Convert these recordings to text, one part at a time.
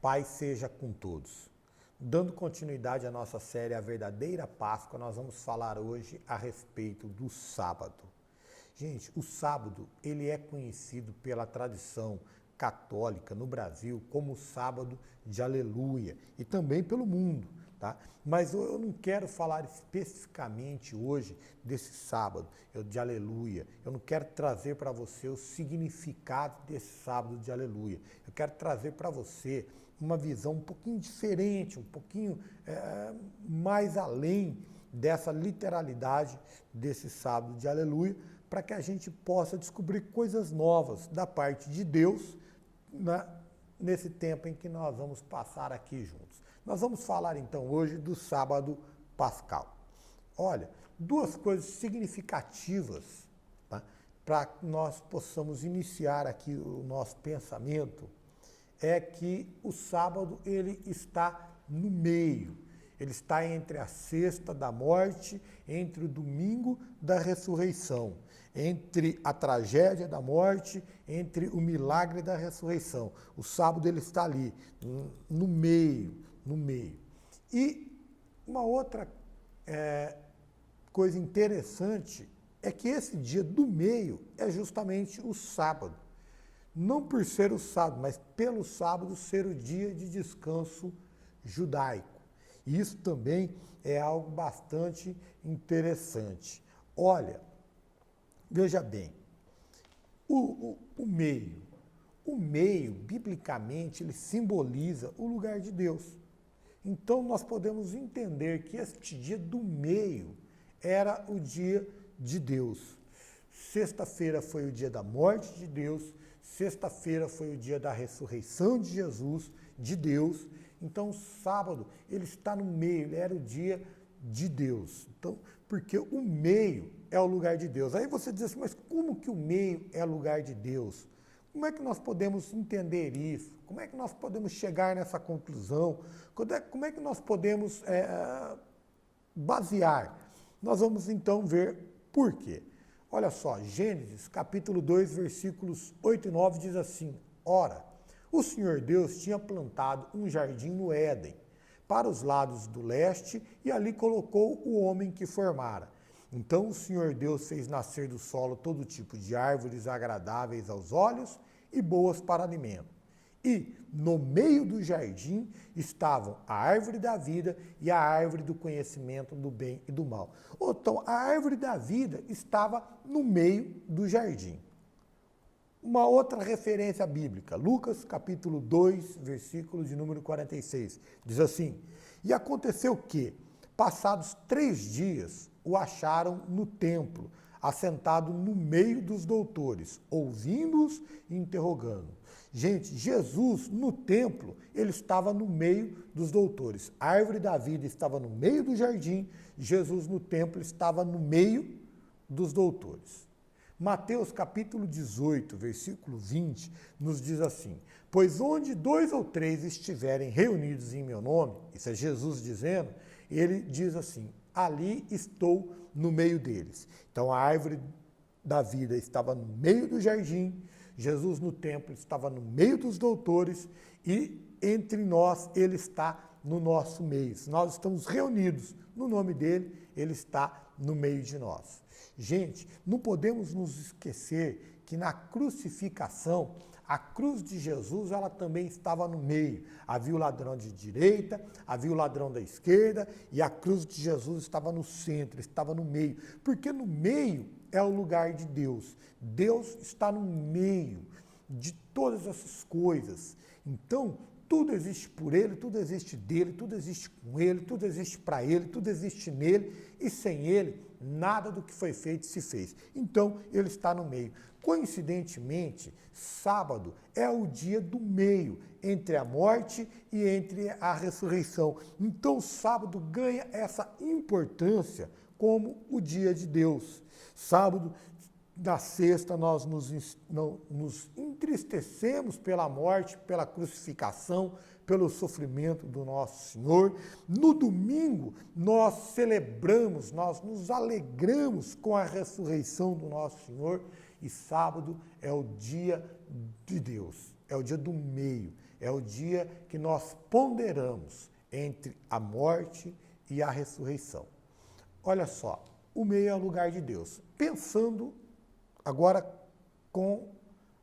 Paz seja com todos. Dando continuidade à nossa série A Verdadeira Páscoa, nós vamos falar hoje a respeito do sábado. Gente, o sábado, ele é conhecido pela tradição católica no Brasil como o sábado de aleluia e também pelo mundo, tá? Mas eu não quero falar especificamente hoje desse sábado de aleluia. Eu não quero trazer para você o significado desse sábado de aleluia. Eu quero trazer para você uma visão um pouquinho diferente, um pouquinho mais além dessa literalidade desse sábado de aleluia, para que a gente possa descobrir coisas novas da parte de Deus nesse tempo em que nós vamos passar aqui juntos. Nós vamos falar então hoje do sábado pascal. Olha, duas coisas significativas, tá, para que nós possamos iniciar aqui o nosso pensamento, é que o sábado ele está no meio. Ele está entre a sexta da morte, entre o domingo da ressurreição, entre a tragédia da morte, entre o milagre da ressurreição. O sábado ele está ali, no meio. E uma outra coisa interessante é que esse dia do meio é justamente o sábado. Não por ser o sábado, mas pelo sábado ser o dia de descanso judaico. E isso também é algo bastante interessante. Olha, veja bem, o meio, biblicamente, ele simboliza o lugar de Deus. Então, nós podemos entender que este dia do meio era o dia de Deus. Sexta-feira foi o dia da morte de Deus, sexta-feira foi o dia da ressurreição de Jesus, de Deus. Então, o sábado, ele está no meio, ele era o dia de Deus. Então, porque o meio é o lugar de Deus. Aí você diz assim, mas como que o meio é o lugar de Deus? Como é que nós podemos entender isso? Como é que nós podemos chegar nessa conclusão? Como é que nós podemos basear? Nós vamos então ver por quê. Olha só, Gênesis capítulo 2, versículos 8 e 9 diz assim, ora, o Senhor Deus tinha plantado um jardim no Éden, para os lados do leste, e ali colocou o homem que formara. Então o Senhor Deus fez nascer do solo todo tipo de árvores agradáveis aos olhos e boas para alimento. E no meio do jardim estavam a árvore da vida e a árvore do conhecimento do bem e do mal. Então, a árvore da vida estava no meio do jardim. Uma outra referência bíblica, Lucas capítulo 2, versículo de número 46, diz assim, e aconteceu que, passados 3 dias, o acharam no templo, assentado no meio dos doutores, ouvindo-os e interrogando. Gente, Jesus no templo, ele estava no meio dos doutores. A árvore da vida estava no meio do jardim, Jesus no templo estava no meio dos doutores. Mateus capítulo 18, versículo 20, nos diz assim, pois onde 2 ou 3 estiverem reunidos em meu nome, isso é Jesus dizendo, ele diz assim, ali estou no meio deles. Então a árvore da vida estava no meio do jardim, Jesus no templo estava no meio dos doutores e entre nós ele está no nosso meio. Se nós estamos reunidos no nome dele, ele está no meio de nós. Gente, não podemos nos esquecer que na crucificação, a cruz de Jesus, ela também estava no meio. Havia o ladrão de direita, havia o ladrão da esquerda, e a cruz de Jesus estava no centro, estava no meio. Porque no meio é o lugar de Deus. Deus está no meio de todas essas coisas. Então, tudo existe por Ele, tudo existe dele, tudo existe com Ele, tudo existe para Ele, tudo existe nele, e sem Ele, nada do que foi feito se fez. Então, Ele está no meio. Coincidentemente, sábado é o dia do meio, entre a morte e entre a ressurreição. Então, o sábado ganha essa importância como o dia de Deus. Sábado, na sexta, nós nos entristecemos pela morte, pela crucificação, pelo sofrimento do nosso Senhor. No domingo, nós celebramos, nós nos alegramos com a ressurreição do nosso Senhor. E sábado é o dia de Deus, é o dia do meio, é o dia que nós ponderamos entre a morte e a ressurreição. Olha só, o meio é o lugar de Deus. Pensando agora com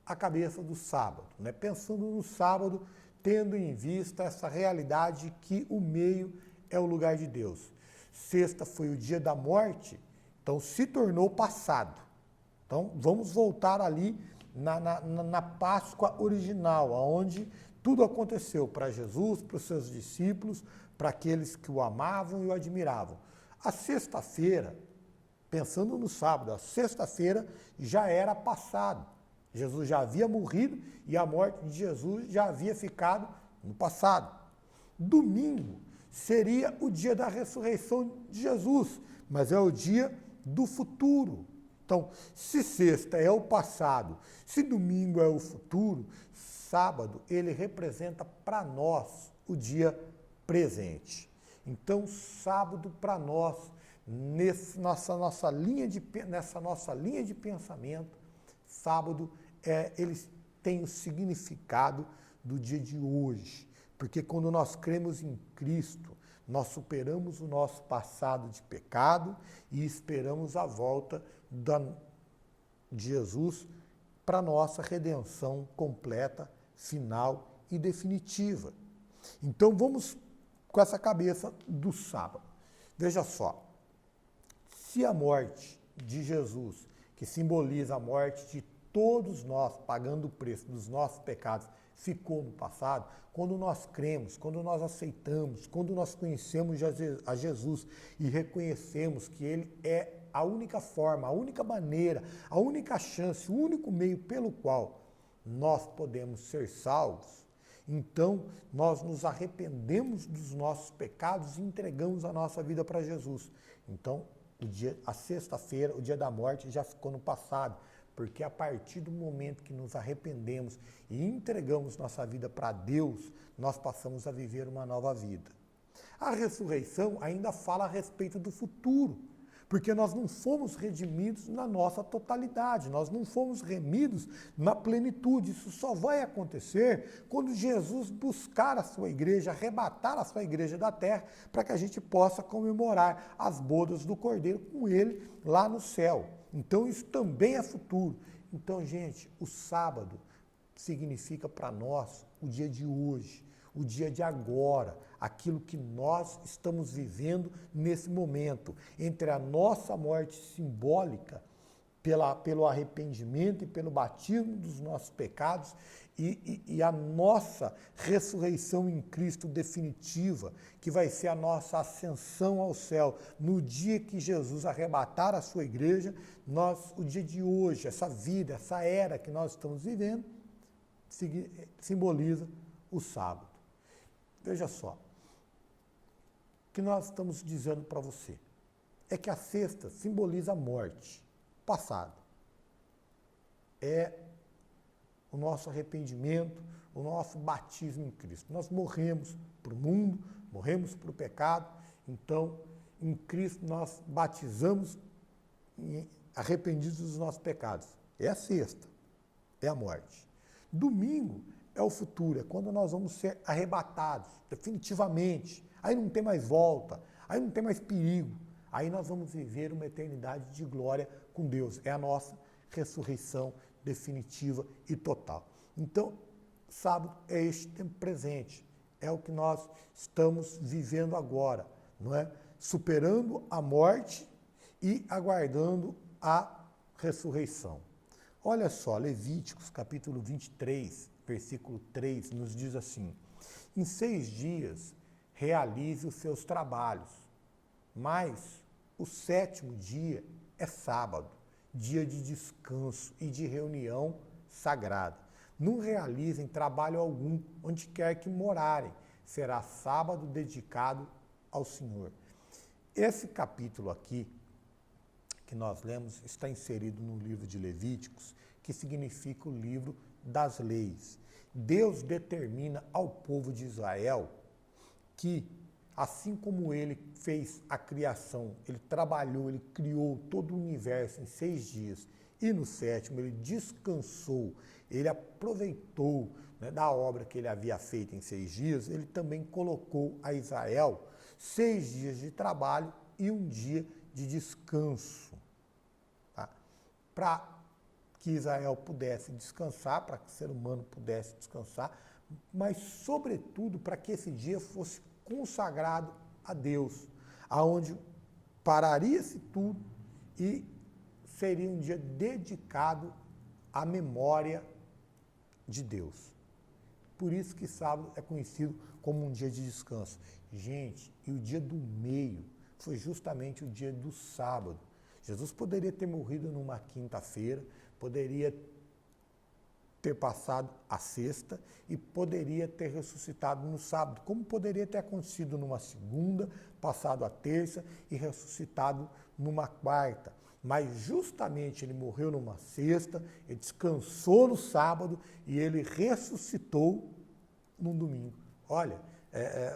a cabeça do sábado, né? Pensando no sábado, tendo em vista essa realidade que o meio é o lugar de Deus. Sexta foi o dia da morte, então se tornou passado. Então vamos voltar ali na Páscoa original, onde tudo aconteceu para Jesus, para os seus discípulos, para aqueles que o amavam e o admiravam. A sexta-feira, pensando no sábado, a sexta-feira já era passado. Jesus já havia morrido e a morte de Jesus já havia ficado no passado. Domingo seria o dia da ressurreição de Jesus, mas é o dia do futuro. Então, se sexta é o passado, se domingo é o futuro, sábado ele representa para nós o dia presente. Então, sábado para nós, nessa nossa linha de pensamento, sábado ele tem o significado do dia de hoje, porque quando nós cremos em Cristo, nós superamos o nosso passado de pecado e esperamos a volta de Jesus para a nossa redenção completa, final e definitiva. Então vamos com essa cabeça do sábado. Veja só, se a morte de Jesus, que simboliza a morte de todos nós, pagando o preço dos nossos pecados, ficou no passado, quando nós cremos, quando nós aceitamos, quando nós conhecemos a Jesus e reconhecemos que Ele é a única forma, a única maneira, a única chance, o único meio pelo qual nós podemos ser salvos, então nós nos arrependemos dos nossos pecados e entregamos a nossa vida para Jesus. Então, a sexta-feira, o dia da morte, já ficou no passado, porque a partir do momento que nos arrependemos e entregamos nossa vida para Deus, nós passamos a viver uma nova vida. A ressurreição ainda fala a respeito do futuro, porque nós não fomos redimidos na nossa totalidade, nós não fomos remidos na plenitude. Isso só vai acontecer quando Jesus buscar a sua igreja, arrebatar a sua igreja da terra, para que a gente possa comemorar as bodas do Cordeiro com Ele lá no céu. Então isso também é futuro. Então, gente, o sábado significa para nós o dia de hoje, o dia de agora, aquilo que nós estamos vivendo nesse momento, entre a nossa morte simbólica, pelo arrependimento e pelo batismo dos nossos pecados e a nossa ressurreição em Cristo definitiva, que vai ser a nossa ascensão ao céu, no dia que Jesus arrebatar a sua igreja, o dia de hoje, essa vida, essa era que nós estamos vivendo, simboliza o sábado. Veja só, o que nós estamos dizendo para você é que a sexta simboliza a morte, passado. É o nosso arrependimento, o nosso batismo em Cristo. Nós morremos para o mundo, morremos para o pecado, então em Cristo nós batizamos arrependidos dos nossos pecados. É a sexta, é a morte. Domingo é o futuro, é quando nós vamos ser arrebatados, definitivamente. Aí não tem mais volta, aí não tem mais perigo. Aí nós vamos viver uma eternidade de glória com Deus. É a nossa ressurreição definitiva e total. Então, sábado é este tempo presente. É o que nós estamos vivendo agora, não é? Superando a morte e aguardando a ressurreição. Olha só, Levíticos capítulo 23, versículo 3, nos diz assim: em 6 dias realize os seus trabalhos, mas o 7º dia é sábado, dia de descanso e de reunião sagrada. Não realizem trabalho algum, onde quer que morarem. Será sábado dedicado ao Senhor. Esse capítulo aqui, que nós lemos, está inserido no livro de Levíticos, que significa o livro das leis. Deus determina ao povo de Israel que, assim como ele fez a criação, ele trabalhou, ele criou todo o universo em 6 dias, e no 7º ele descansou, ele aproveitou né, da obra que ele havia feito em 6 dias, ele também colocou a Israel 6 dias de trabalho e 1 dia de descanso. Tá? Para que Israel pudesse descansar, para que o ser humano pudesse descansar, mas, sobretudo, para que esse dia fosse consagrado a Deus, aonde pararia-se tudo e seria um dia dedicado à memória de Deus. Por isso que sábado é conhecido como um dia de descanso. Gente, e o dia do meio foi justamente o dia do sábado. Jesus poderia ter morrido numa quinta-feira, poderia ter passado a sexta e poderia ter ressuscitado no sábado, como poderia ter acontecido numa segunda, passado a terça e ressuscitado numa quarta. Mas justamente ele morreu numa sexta, ele descansou no sábado e ele ressuscitou num domingo. Olha,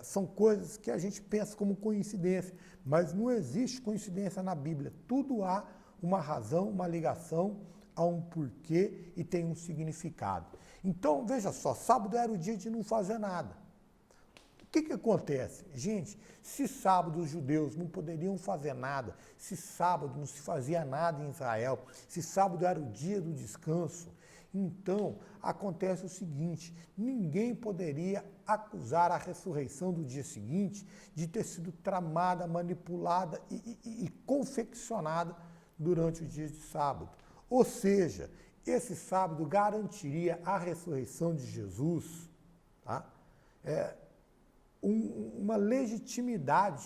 são coisas que a gente pensa como coincidência, mas não existe coincidência na Bíblia. Tudo há uma razão, uma ligação, há um porquê e tem um significado. Então, veja só, sábado era o dia de não fazer nada. O que acontece? Gente, se sábado os judeus não poderiam fazer nada, se sábado não se fazia nada em Israel, se sábado era o dia do descanso, então acontece o seguinte, ninguém poderia acusar a ressurreição do dia seguinte de ter sido tramada, manipulada e confeccionada durante o dia de sábado. Ou seja, esse sábado garantiria a ressurreição de Jesus, tá? Uma legitimidade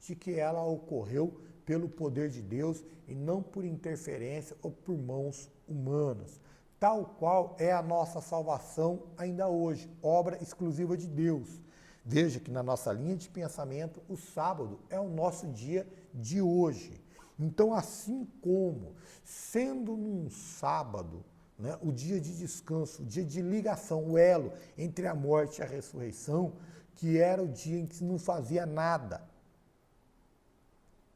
de que ela ocorreu pelo poder de Deus e não por interferência ou por mãos humanas, tal qual é a nossa salvação ainda hoje, obra exclusiva de Deus. Veja que na nossa linha de pensamento, o sábado é o nosso dia de hoje. Então, assim como, sendo num sábado, né, o dia de descanso, o dia de ligação, o elo entre a morte e a ressurreição, que era o dia em que não fazia nada.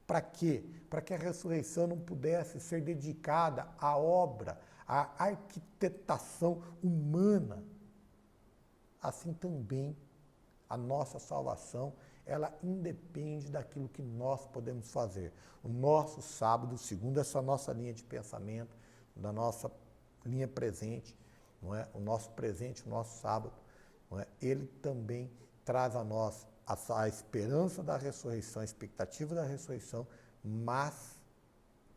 Para quê? Para que a ressurreição não pudesse ser dedicada à obra, à arquitetação humana. Assim também, a nossa salvação, ela independe daquilo que nós podemos fazer. O nosso sábado, segundo essa nossa linha de pensamento, da nossa linha presente, não é? O nosso presente, o nosso sábado, não é? Ele também traz a nós a esperança da ressurreição, a expectativa da ressurreição, mas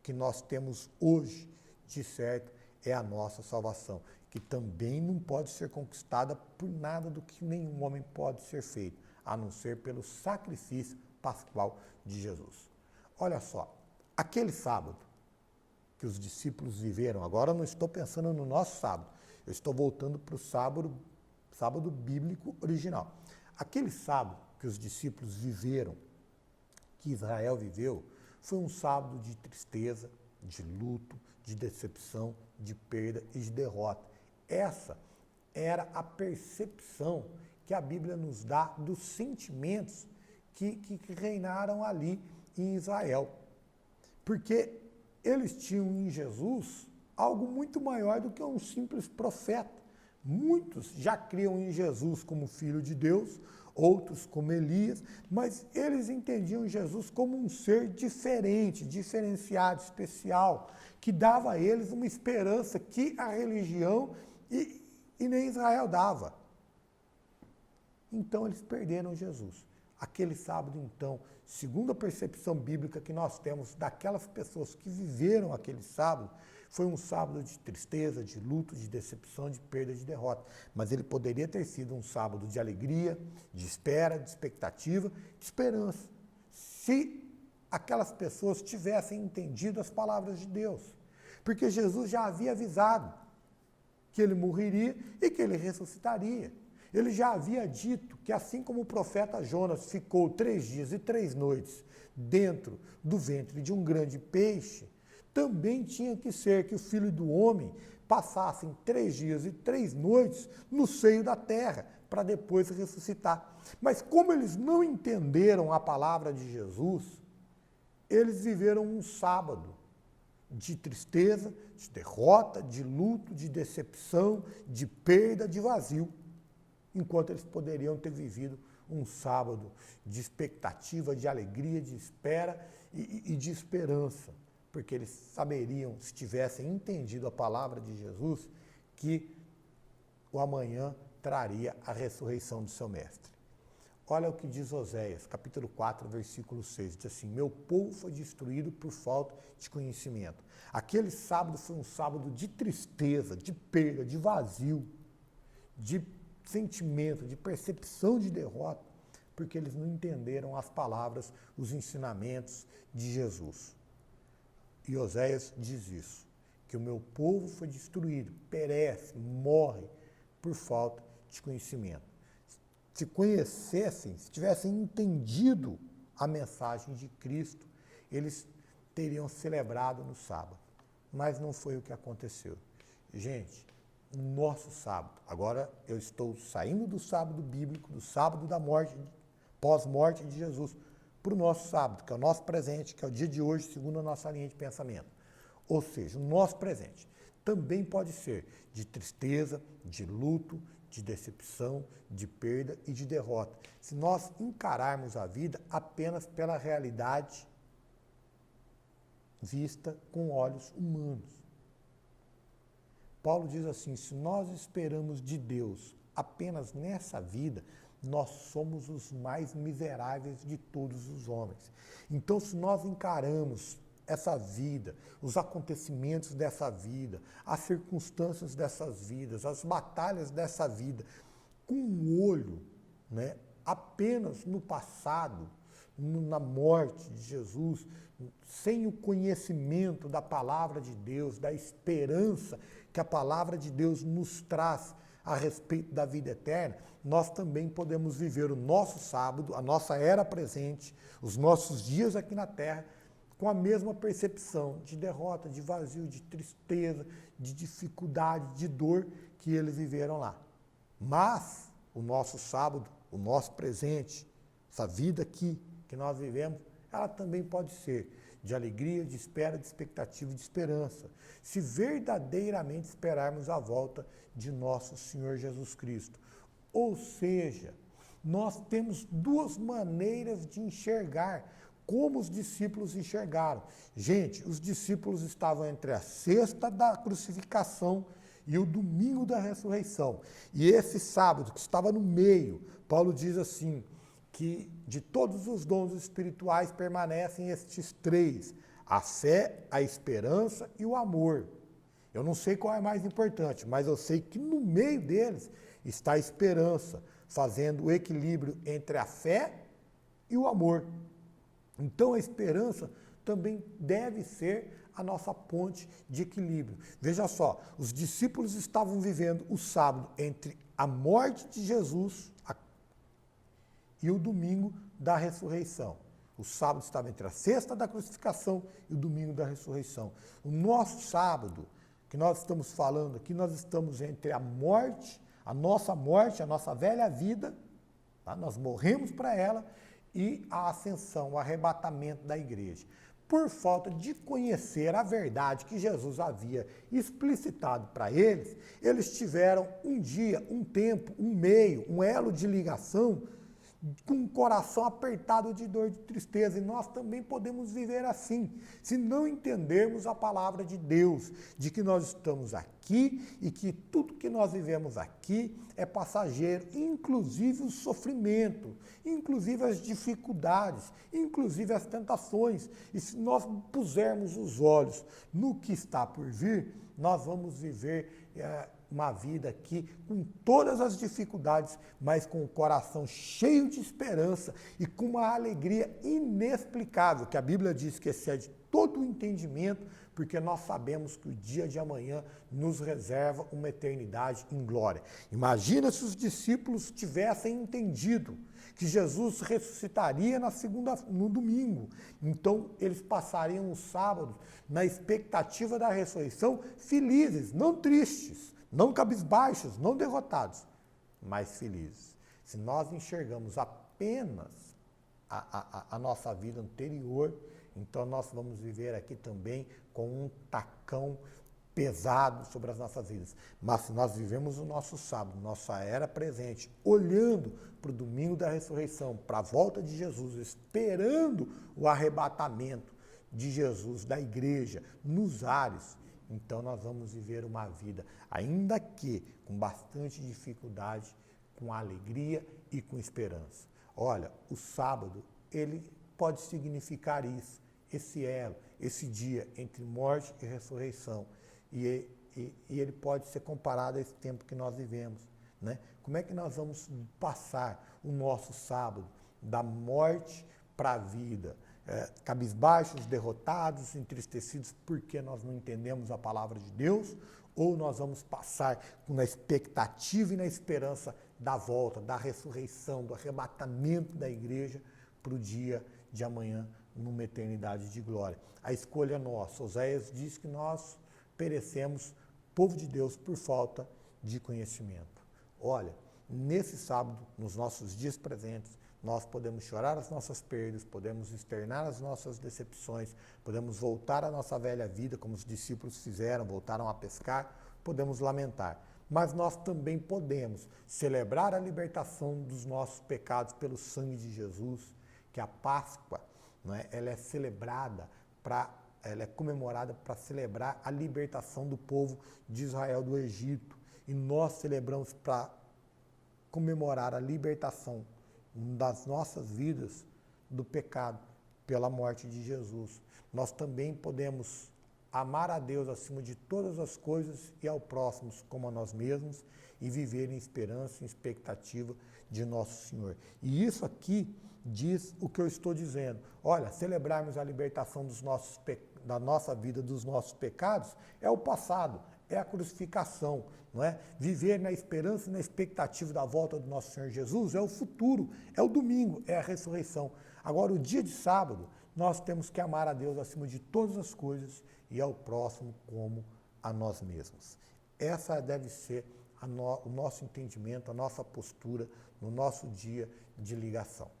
que nós temos hoje, de certo, é a nossa salvação, que também não pode ser conquistada por nada do que nenhum homem pode ser feito, a não ser pelo sacrifício pascual de Jesus. Olha só, aquele sábado que os discípulos viveram, agora eu não estou pensando no nosso sábado, eu estou voltando para o sábado bíblico original. Aquele sábado que os discípulos viveram, que Israel viveu, foi um sábado de tristeza, de luto, de decepção, de perda e de derrota. Essa era a percepção que a Bíblia nos dá dos sentimentos que reinaram ali em Israel. Porque eles tinham em Jesus algo muito maior do que um simples profeta. Muitos já criam em Jesus como Filho de Deus, outros como Elias, mas eles entendiam Jesus como um ser diferente, diferenciado, especial, que dava a eles uma esperança que a religião e nem Israel dava. Então eles perderam Jesus. Aquele sábado, então, segundo a percepção bíblica que nós temos daquelas pessoas que viveram aquele sábado, foi um sábado de tristeza, de luto, de decepção, de perda, de derrota. Mas ele poderia ter sido um sábado de alegria, de espera, de expectativa, de esperança. Se aquelas pessoas tivessem entendido as palavras de Deus. Porque Jesus já havia avisado que ele morreria e que ele ressuscitaria. Ele já havia dito que assim como o profeta Jonas ficou 3 dias e 3 noites dentro do ventre de um grande peixe, também tinha que ser que o Filho do Homem passasse 3 dias e 3 noites no seio da terra, para depois ressuscitar. Mas como eles não entenderam a palavra de Jesus, eles viveram um sábado de tristeza, de derrota, de luto, de decepção, de perda, de vazio, enquanto eles poderiam ter vivido um sábado de expectativa, de alegria, de espera e de esperança, porque eles saberiam, se tivessem entendido a palavra de Jesus, que o amanhã traria a ressurreição do seu mestre. Olha o que diz Oséias, capítulo 4, versículo 6, diz assim: meu povo foi destruído por falta de conhecimento. Aquele sábado foi um sábado de tristeza, de perda, de vazio, de sentimento, de percepção de derrota, porque eles não entenderam as palavras, os ensinamentos de Jesus. E Oséias diz isso, que o meu povo foi destruído, perece, morre por falta de conhecimento. Se conhecessem, se tivessem entendido a mensagem de Cristo, eles teriam celebrado no sábado. Mas não foi o que aconteceu. Gente, nosso sábado, agora eu estou saindo do sábado bíblico, do sábado da morte, pós-morte de Jesus, para o nosso sábado, que é o nosso presente, que é o dia de hoje, segundo a nossa linha de pensamento. Ou seja, o nosso presente também pode ser de tristeza, de luto, de decepção, de perda e de derrota. Se nós encararmos a vida apenas pela realidade vista com olhos humanos. Paulo diz assim: se nós esperamos de Deus apenas nessa vida, nós somos os mais miseráveis de todos os homens. Então, se nós encaramos essa vida, os acontecimentos dessa vida, as circunstâncias dessas vidas, as batalhas dessa vida, com um olho, apenas no passado, na morte de Jesus, sem o conhecimento da palavra de Deus, da esperança que a palavra de Deus nos traz a respeito da vida eterna, nós também podemos viver o nosso sábado, a nossa era presente, os nossos dias aqui na terra, com a mesma percepção de derrota, de vazio, de tristeza, de dificuldade, de dor que eles viveram lá. Mas o nosso sábado, o nosso presente, essa vida aqui que nós vivemos, ela também pode ser de alegria, de espera, de expectativa e de esperança, se verdadeiramente esperarmos a volta de nosso Senhor Jesus Cristo. Ou seja, nós temos duas maneiras de enxergar como os discípulos enxergaram. Gente, os discípulos estavam entre a sexta da crucificação e o domingo da ressurreição. E esse sábado, que estava no meio, Paulo diz assim, que de todos os dons espirituais permanecem estes três: a fé, a esperança e o amor. Eu não sei qual é mais importante, mas eu sei que no meio deles está a esperança, fazendo o equilíbrio entre a fé e o amor. Então a esperança também deve ser a nossa ponte de equilíbrio. Veja só, os discípulos estavam vivendo o sábado entre a morte de Jesus e o domingo da ressurreição. O sábado estava entre a sexta da crucificação e o domingo da ressurreição. O nosso sábado, que nós estamos falando aqui, nós estamos entre a morte, a nossa velha vida, tá? Nós morremos para ela, e a ascensão, o arrebatamento da igreja. Por falta de conhecer a verdade que Jesus havia explicitado para eles, eles tiveram um dia, um tempo, um meio, um elo de ligação com um coração apertado de dor, de tristeza. E nós também podemos viver assim, se não entendermos a palavra de Deus, de que nós estamos aqui e que tudo que nós vivemos aqui é passageiro, inclusive o sofrimento, inclusive as dificuldades, inclusive as tentações. E se nós pusermos os olhos no que está por vir, nós vamos viver uma vida aqui com todas as dificuldades, mas com o coração cheio de esperança e com uma alegria inexplicável, que a Bíblia diz que excede todo o entendimento, porque nós sabemos que o dia de amanhã nos reserva uma eternidade em glória. Imagina se os discípulos tivessem entendido que Jesus ressuscitaria no domingo. Então, eles passariam o sábado na expectativa da ressurreição, felizes, não tristes, não cabisbaixos, não derrotados, mas felizes. Se nós enxergamos apenas a nossa vida anterior, Então nós vamos viver aqui também com um tacão pesado sobre as nossas vidas. Mas se nós vivemos o nosso sábado, nossa era presente, olhando para o domingo da ressurreição, para a volta de Jesus, esperando o arrebatamento de Jesus, da igreja, nos ares, então nós vamos viver uma vida, ainda que com bastante dificuldade, com alegria e com esperança. Olha, o sábado, ele pode significar isso, esse elo, esse dia entre morte e ressurreição. E ele pode ser comparado a esse tempo que nós vivemos, né? Como é que nós vamos passar o nosso sábado da morte para a vida? Cabisbaixos, derrotados, entristecidos porque nós não entendemos a palavra de Deus? Ou nós vamos passar na expectativa e na esperança da volta, da ressurreição, do arrebatamento da igreja para o dia de amanhã, numa eternidade de glória? A escolha é nossa. Oséias diz que nós perecemos, povo de Deus, por falta de conhecimento. Olha, nesse sábado, nos nossos dias presentes, nós podemos chorar as nossas perdas, podemos externar as nossas decepções, podemos voltar à nossa velha vida, como os discípulos fizeram, voltaram a pescar, podemos lamentar. Mas nós também podemos celebrar a libertação dos nossos pecados pelo sangue de Jesus, que a Páscoa, não é, ela é comemorada para celebrar a libertação do povo de Israel do Egito. E nós celebramos para comemorar a libertação das nossas vidas do pecado pela morte de Jesus. Nós também podemos amar a Deus acima de todas as coisas e ao próximo como a nós mesmos e viver em esperança e expectativa de nosso Senhor. E isso aqui diz o que eu estou dizendo. Olha, celebrarmos a libertação da nossa vida, dos nossos pecados, é o passado, é a crucificação, não é? Viver na esperança e na expectativa da volta do nosso Senhor Jesus é o futuro, é o domingo, é a ressurreição. Agora, o dia de sábado, nós temos que amar a Deus acima de todas as coisas e ao próximo como a nós mesmos. Essa deve ser o nosso entendimento, a nossa postura no nosso dia de ligação.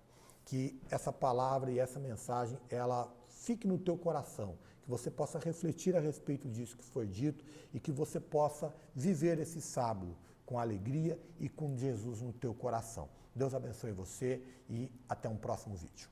Que essa palavra e essa mensagem, ela fique no teu coração, que você possa refletir a respeito disso que foi dito e que você possa viver esse sábado com alegria e com Jesus no teu coração. Deus abençoe você e até um próximo vídeo.